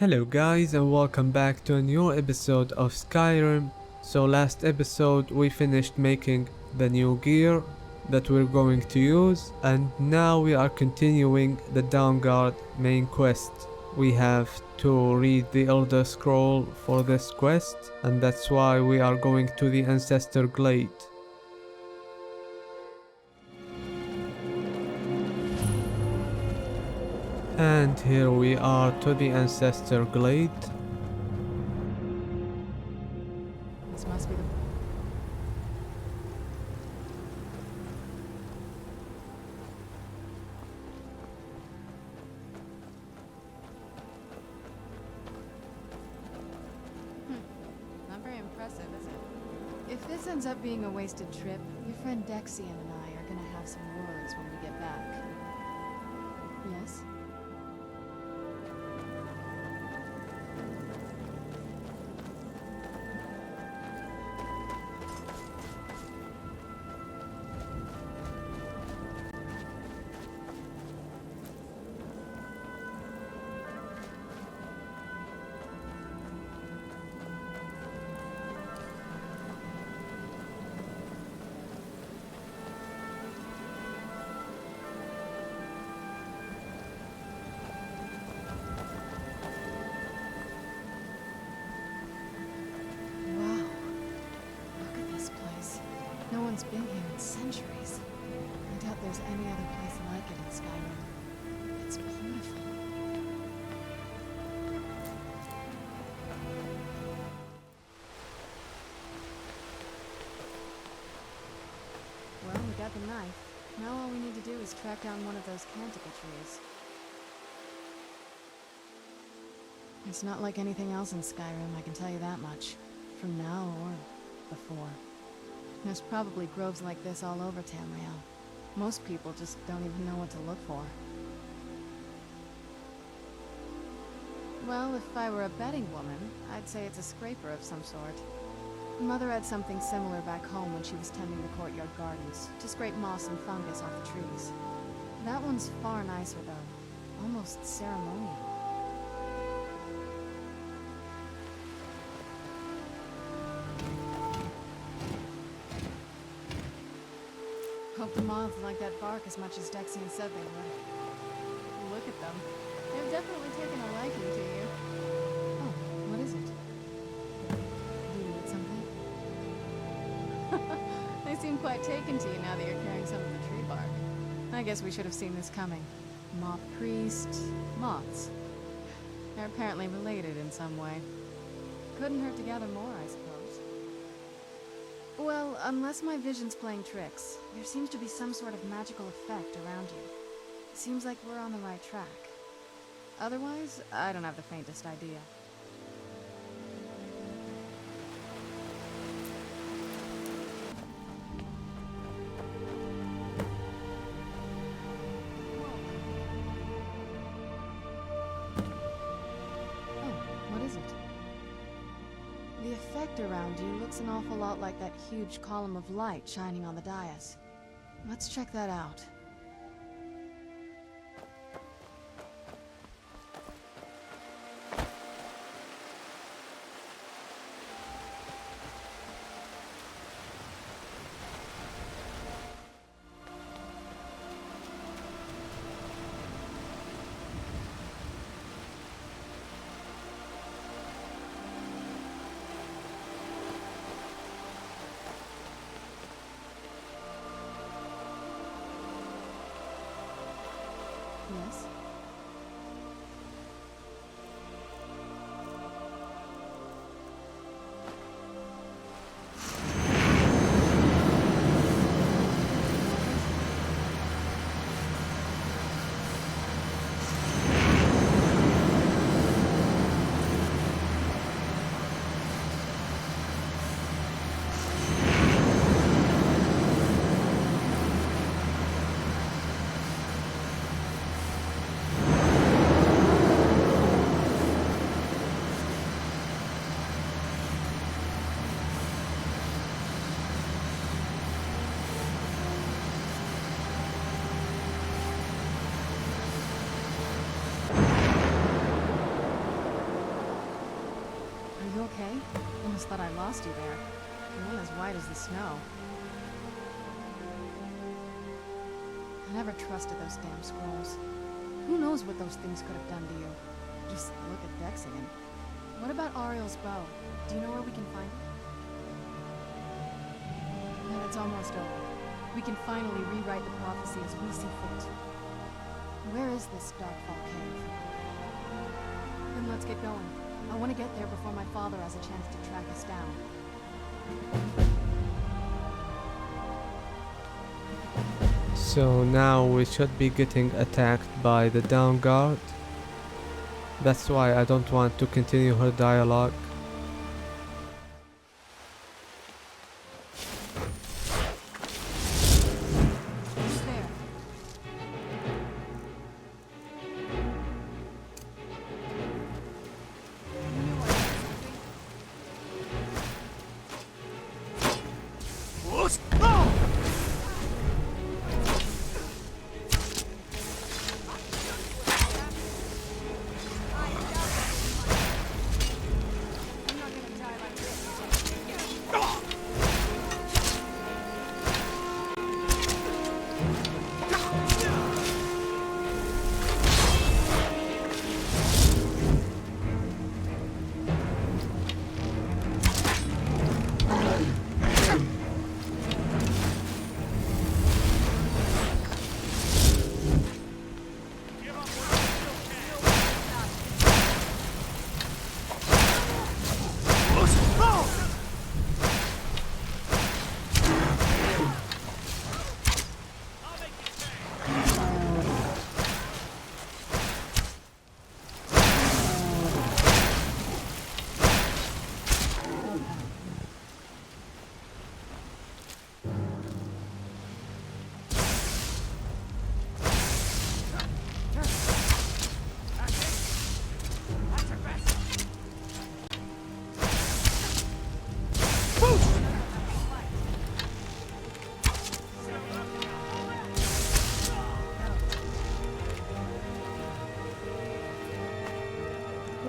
Hello guys and welcome back to a new episode of Skyrim. So last episode we finished making the new gear that we're going to use, and now we are continuing the Dawnguard main quest. We have to read the Elder Scroll for this quest, and that's why we are going to the Ancestor Glade. And here we are to the Ancestor Glade. This must be the... Not very impressive, is it? If this ends up being a wasted trip, your friend Dexian and I are gonna have some words when we get back. Yes? Wow. Look at this place. No one's been here in centuries. I doubt there's any other place like it in Skyrim. It's beautiful. Well, we got the knife. Now all we need to do is track down one of those canticle trees. It's not like anything else in Skyrim, I can tell you that much. From now or before. There's probably groves like this all over Tamriel. Most people just don't even know what to look for. Well, if I were a betting woman, I'd say it's a scraper of some sort. Mother had something similar back home when she was tending the courtyard gardens, to scrape moss and fungus off the trees. That one's far nicer though, almost ceremonial. Hope the moths like that bark as much as Dexian said they would. Look at them. They've definitely taken a liking to you. Oh, what is it? Do you need something? They seem quite taken to you now that you're carrying some of the tree bark. I guess we should have seen this coming. Moth priest, moths. They're apparently related in some way. Couldn't hurt to gather more, I suppose. Well, unless my vision's playing tricks, there seems to be some sort of magical effect around you. Seems like we're on the right track. Otherwise, I don't have the faintest idea. Oh, what is it? The effect around you looks an awful lot like that huge column of light shining on the dais. Let's check that out. You okay? Almost thought I lost you there. You went as white as the snow. I never trusted those damn scrolls. Who knows what those things could have done to you? Just look at Dexigan. What about Ariel's bow? Do you know where we can find it? Now it's almost over. We can finally rewrite the prophecy as we see fit. Where is this Darkfall cave? Then let's get going. I want to get there before my father has a chance to track us down. So now we should be getting attacked by the down guard. That's why I don't want to continue her dialogue. Who's there? You knew I was something? I'm not gonna die like this.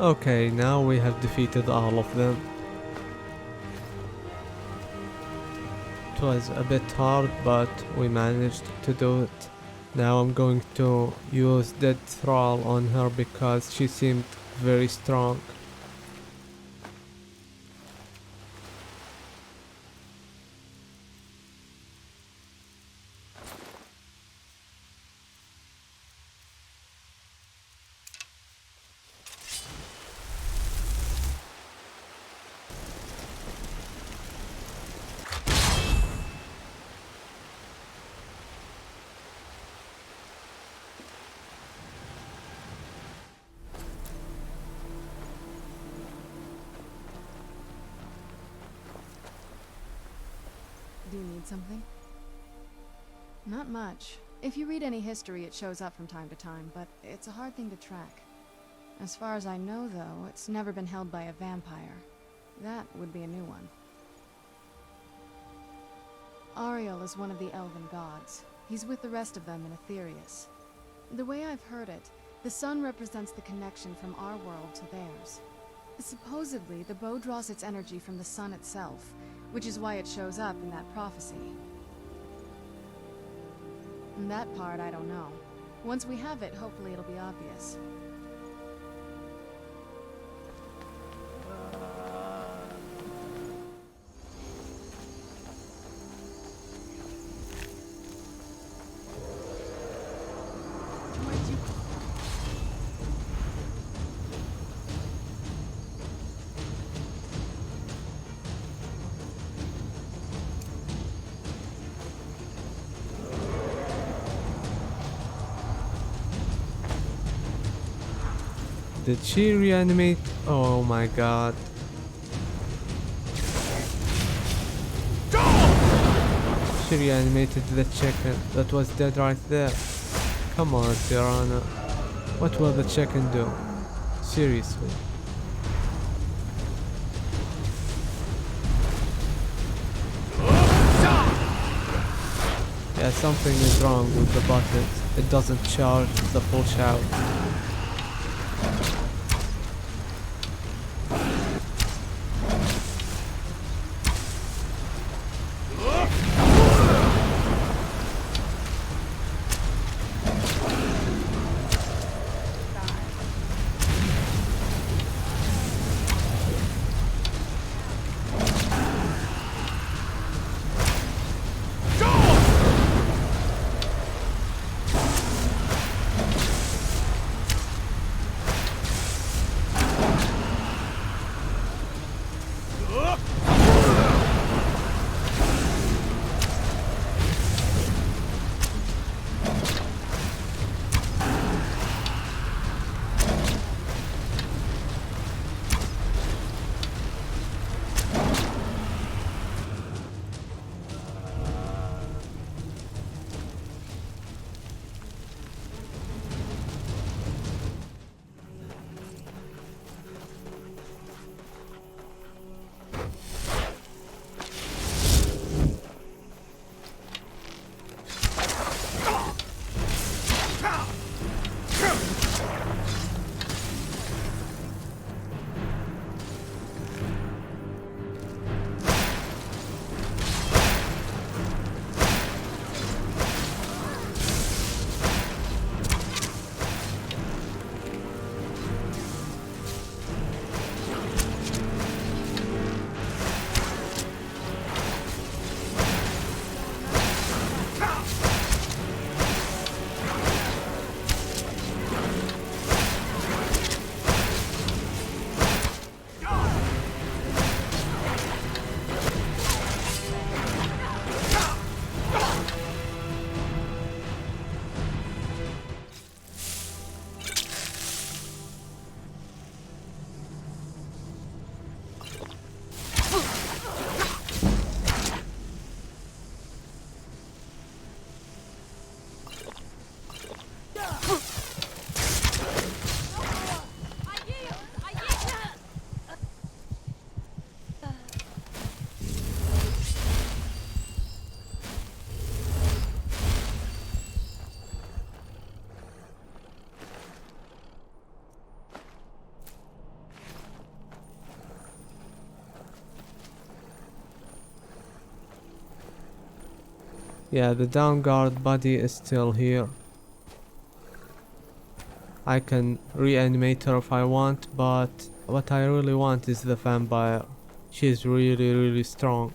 Okay, now we have defeated all of them. It was a bit hard, but we managed to do it. Now I'm going to use Dead Thrall on her because she seemed very strong. Do you need something? Not much. If you read any history, it shows up from time to time, but it's a hard thing to track. As far as I know, though, it's never been held by a vampire. That would be a new one. Ariel is one of the elven gods. He's with the rest of them in Aetherius. The way I've heard it, the sun represents the connection from our world to theirs. Supposedly, the bow draws its energy from the sun itself, which is why it shows up in that prophecy. And that part, I don't know. Once we have it, hopefully it'll be obvious. Where'd you... Did she reanimate? Oh my god. She reanimated the chicken that was dead right there. Come on, Tirana. What will the chicken do? Seriously. Yeah, something is wrong with the buttons. It doesn't charge the full shout. Yeah, the down guard body is still here. I can reanimate her if I want, but what I really want is the vampire. She's really strong.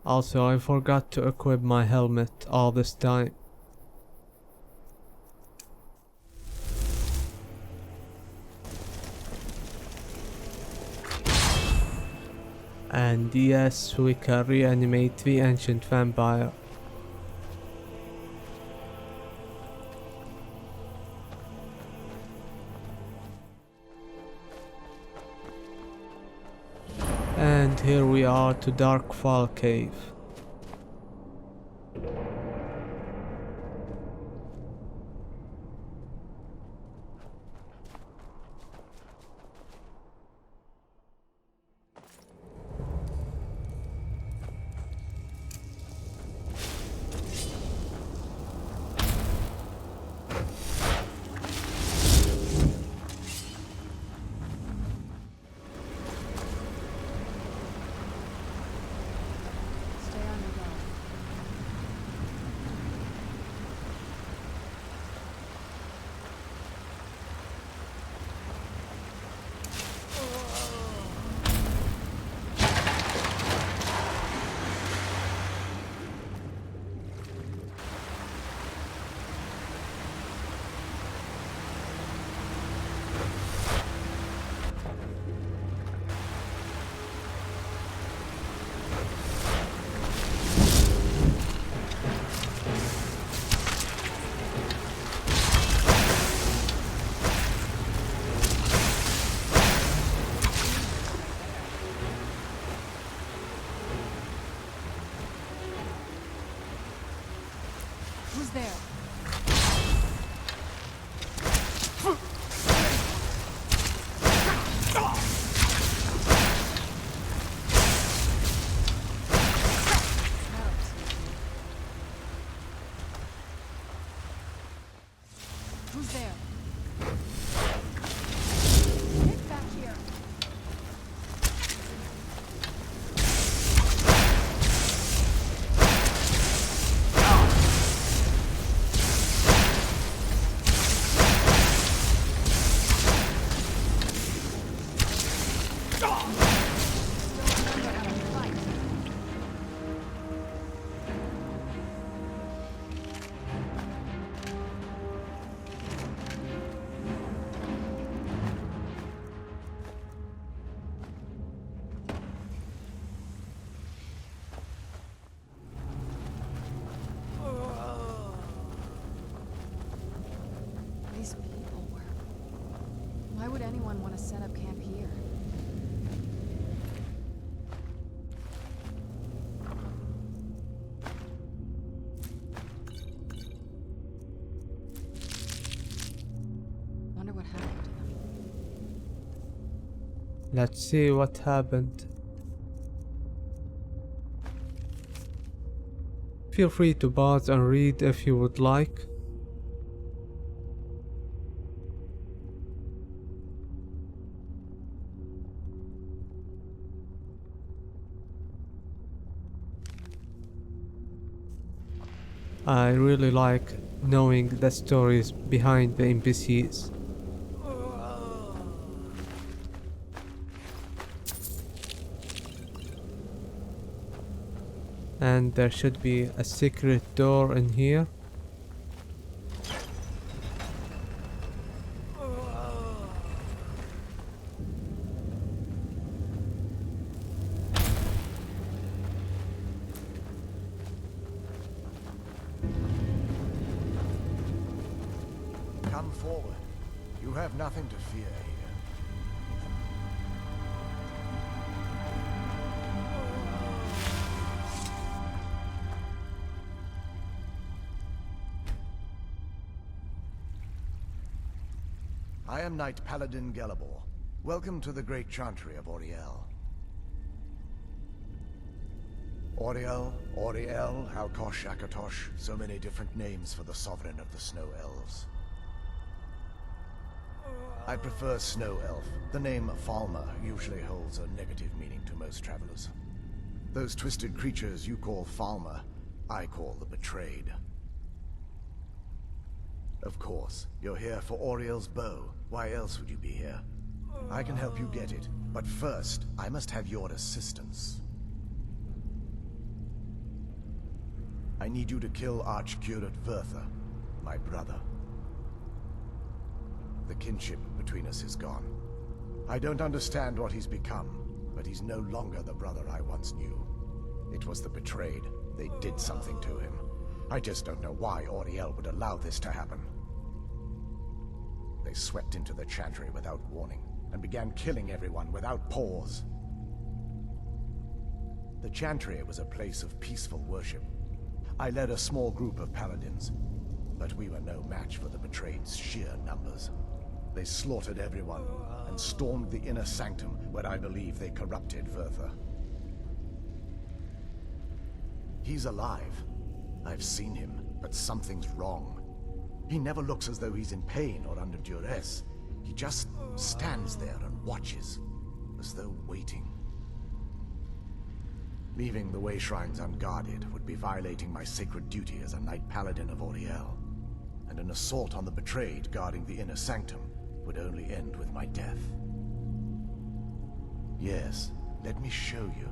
Also, I forgot to equip my helmet all this time. And yes, we can reanimate the ancient vampire. And here we are to Dark Fall Cave. Stay on your guard. Who's there? Who's there? Get back here. These people were... Why would anyone want to set up camp here? Wonder what happened to them. Let's see what happened. Feel free to pause and read if you would like. I really like knowing the stories behind the NPCs. And there should be a secret door in here. Come forward. You have nothing to fear here. I am Knight Paladin Gelabor. Welcome to the Great Chantry of Auriel. Auriel, Halkosh, Akatosh, so many different names for the sovereign of the Snow Elves. I prefer Snow Elf. The name Falmer usually holds a negative meaning to most travelers. Those twisted creatures you call Falmer, I call the Betrayed. Of course, you're here for Auriel's bow. Why else would you be here? I can help you get it, but first, I must have your assistance. I need you to kill Archcurate Vertha, my brother. The kinship between us is gone. I don't understand what he's become, but he's no longer the brother I once knew. It was the Betrayed. They did something to him. I just don't know why Auriel would allow this to happen. They swept into the Chantry without warning, and began killing everyone without pause. The Chantry was a place of peaceful worship. I led a small group of paladins, but we were no match for the Betrayed's sheer numbers. They slaughtered everyone, and stormed the inner sanctum where I believe they corrupted Vertha. He's alive. I've seen him, but something's wrong. He never looks as though he's in pain or under duress. He just stands there and watches, as though waiting. Leaving the Way Shrines unguarded would be violating my sacred duty as a Knight Paladin of Auriel. And an assault on the Betrayed guarding the inner sanctum would only end with my death. Yes, let me show you.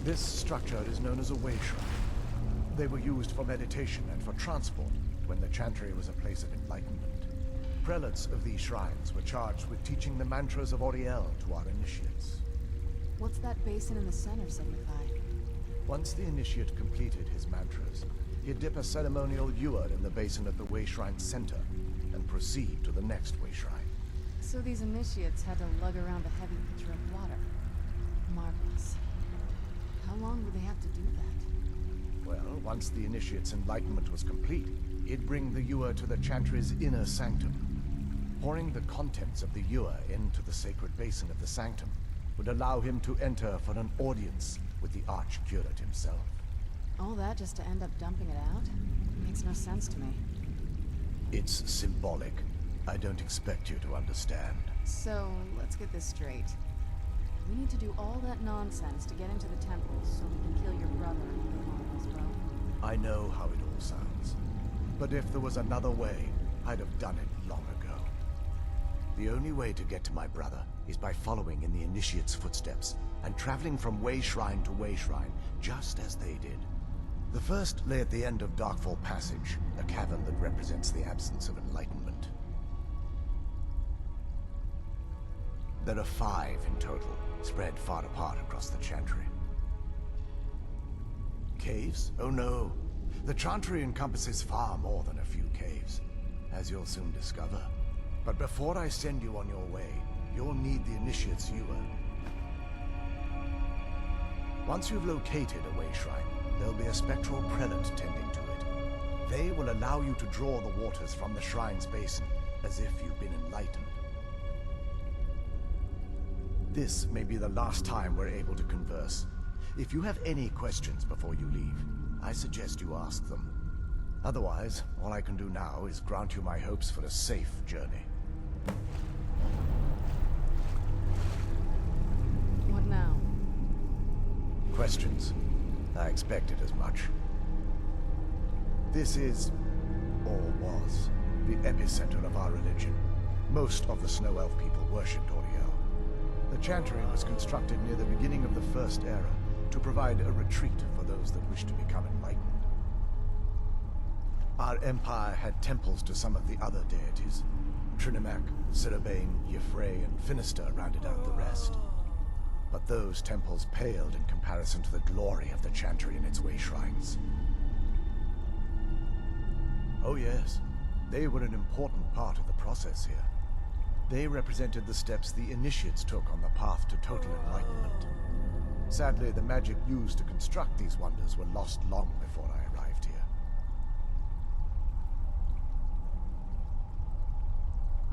This structure is known as a Way Shrine. They were used for meditation and for transport when the Chantry was a place of enlightenment. Prelates of these shrines were charged with teaching the mantras of Auriel to our initiates. What's that basin in the center signify? Once the initiate completed his mantras, he'd dip a ceremonial ewer in the basin at the Way Shrine center and proceed to the next Way Shrine. So these initiates had to lug around a heavy pitcher of water. Marvelous. How long would they have to do that? Well, once the initiate's enlightenment was complete, he'd bring the ewer to the Chantry's inner sanctum. Pouring the contents of the ewer into the sacred basin of the sanctum would allow him to enter for an audience with the Archcurate himself. All that just to end up dumping it out? Makes no sense to me. It's symbolic. I don't expect you to understand. So, let's get this straight. We need to do all that nonsense to get into the temple so we can kill your brother and put him on his bow. I know how it all sounds. But if there was another way, I'd have done it long ago. The only way to get to my brother is by following in the Initiate's footsteps and traveling from Way Shrine to Way Shrine, just as they did. The first lay at the end of Darkfall Passage, a cavern that represents the absence of enlightenment. There are 5 in total, spread far apart across the Chantry. Caves? Oh no. The Chantry encompasses far more than a few caves, as you'll soon discover. But before I send you on your way, you'll need the Initiate's ewer. Once you've located a Way Shrine, there'll be a spectral prelate tending to it. They will allow you to draw the waters from the shrine's basin, as if you've been enlightened. This may be the last time we're able to converse. If you have any questions before you leave, I suggest you ask them. Otherwise, all I can do now is grant you my hopes for a safe journey. What now? Questions? I expected as much. This is, or was, the epicenter of our religion. Most of the Snow Elf people worshipped Auriel. The Chantry was constructed near the beginning of the First Era to provide a retreat for those that wished to become enlightened. Our empire had temples to some of the other deities. Trinimac, Sirabane, Yffrey, and Finister rounded out the rest. But those temples paled in comparison to the glory of the Chantry and its Way Shrines. Oh yes, they were an important part of the process here. They represented the steps the Initiates took on the path to total enlightenment. Sadly, the magic used to construct these wonders were lost long before I arrived here.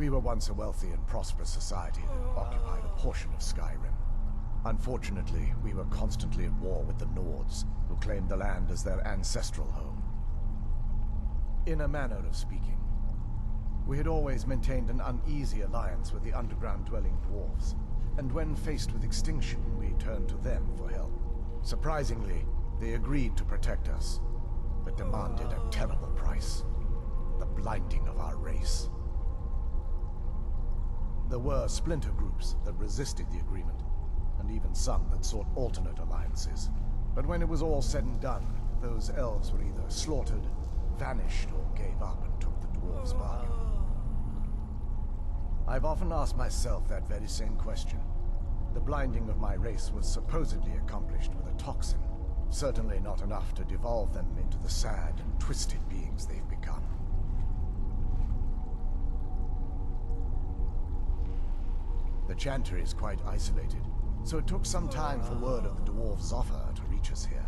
We were once a wealthy and prosperous society that occupied a portion of Skyrim. Unfortunately, we were constantly at war with the Nords, who claimed the land as their ancestral home. In a manner of speaking, we had always maintained an uneasy alliance with the underground-dwelling dwarves, and when faced with extinction, we turned to them for help. Surprisingly, they agreed to protect us, but demanded a terrible price: the blinding of our race. There were splinter groups that resisted the agreement, and even some that sought alternate alliances. But when it was all said and done, those elves were either slaughtered, vanished, or gave up and took the dwarves' bargain. I've often asked myself that very same question. The blinding of my race was supposedly accomplished with a toxin, certainly not enough to devolve them into the sad and twisted beings they've become. The Chantry is quite isolated, so it took some time for word of the dwarves' offer to reach us here.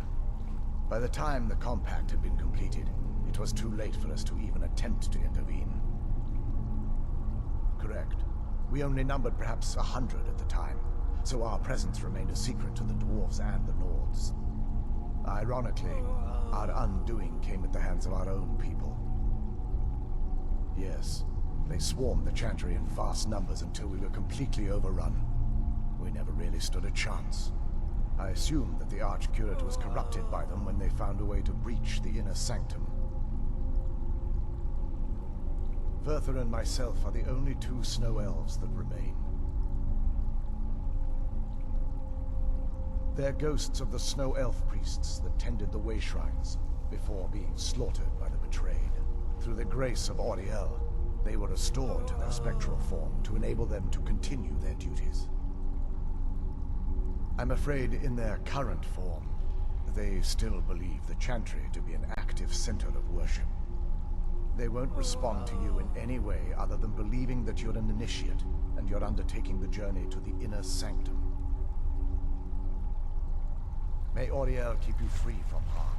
By the time the compact had been completed, it was too late for us to even attempt to intervene. Correct. We only numbered perhaps 100 at the time, so our presence remained a secret to the dwarves and the Nords. Ironically, our undoing came at the hands of our own people. Yes, they swarmed the Chantry in vast numbers until we were completely overrun. We never really stood a chance. I assumed that the Arch-Curate was corrupted by them when they found a way to breach the inner sanctum. Verther and myself are the only two snow elves that remain. They're ghosts of the snow elf priests that tended the way shrines before being slaughtered by the betrayed. Through the grace of Auriel, they were restored to their spectral form to enable them to continue their duties. I'm afraid in their current form, they still believe the Chantry to be an active center of worship. They won't respond to you in any way other than believing that you're an initiate and you're undertaking the journey to the inner sanctum. May Auriel keep you free from harm.